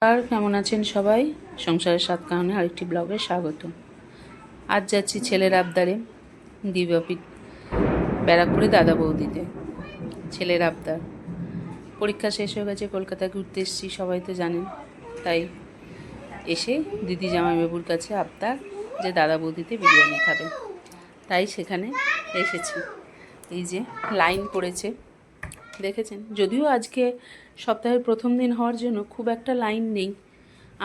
আর কেমন আছেন সবাই? সংসারের সাত কারণে আরেকটি ব্লগে স্বাগত। আজ যাচ্ছি ছেলের আবদারে দিব্যাপীঠ ব্যারাকপুরে দাদা বৌদিতে। ছেলের আবদার, পরীক্ষা শেষ হয়ে গেছে, কলকাতা ঘুরতে এসেছি, সবাই তো জানেন। তাই এসে দিদি জামাইবাবুর কাছে আবদার যে দাদা বৌদিতে বিরিয়ানি খাবে, তাই সেখানে এসেছি। এই যে লাইন পড়েছে, দেখেছেন। যদিও আজকে সপ্তাহের প্রথম দিন হওয়ার জন্য খুব একটা লাইন নেই,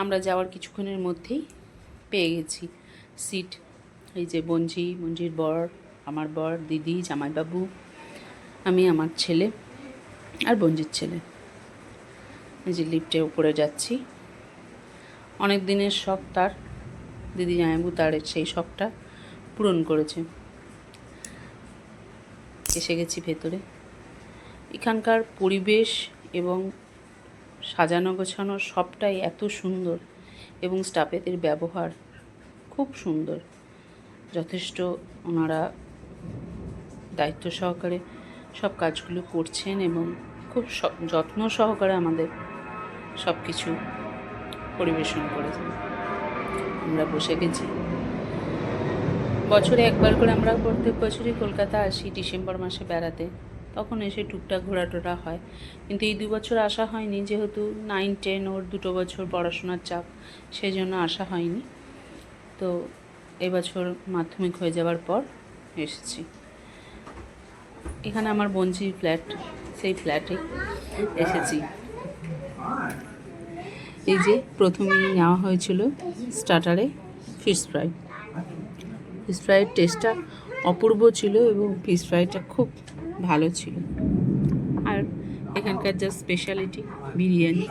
আমরা যাওয়ার কিছুক্ষণের মধ্যেই পেয়ে গেছি সিট। এই যে মঞ্জির বর, আমার বর, দিদি, জামাইবাবু, আমি, আমার ছেলে আর বঞ্জির ছেলে। এই যে লিফটে উপরে যাচ্ছি। অনেক দিনের শখ তার, দিদি জামাইবাবু তার সেই শখটা পূরণ করেছে। এসে গেছি ভেতরে। এখানকার পরিবেশ এবং সাজানো গোছানো সবটাই এত সুন্দর, এবং স্টাফেদের ব্যবহার খুব সুন্দর। যথেষ্ট ওনারা দায়িত্ব সহকারে সব কাজগুলো করছেন এবং খুব যত্ন সহকারে আমাদের সব কিছু পরিবেশন করেছেন। আমরা বসে গেছি। বছরে একবার করে আমরা প্রত্যেক বছরই কলকাতা আসি ডিসেম্বর মাসে বেড়াতে, তখন এসে টুকটাক ঘোরাটোরা হয়। কিন্তু এই 2 বছর আসা হয়নি, যেহেতু 9-10 ওর 2 বছর পড়াশোনার চাপ, সেই জন্য আসা হয়নি। তো এবছর মাধ্যমিক হয়ে যাওয়ার পর এসেছি। এখানে আমার বঞ্জির ফ্ল্যাট, সেই ফ্ল্যাটে এসেছি। এই যে প্রথমেই নেওয়া হয়েছিল স্টার্টারে ফিশ ফ্রাই। ফিশ ফ্রাইয়ের টেস্টটা অপূর্ব ছিল এবং ফিশ ফ্রাইটা খুব ভালো ছিল। আর এখানকার যা স্পেশালিটি বিরিয়ানি,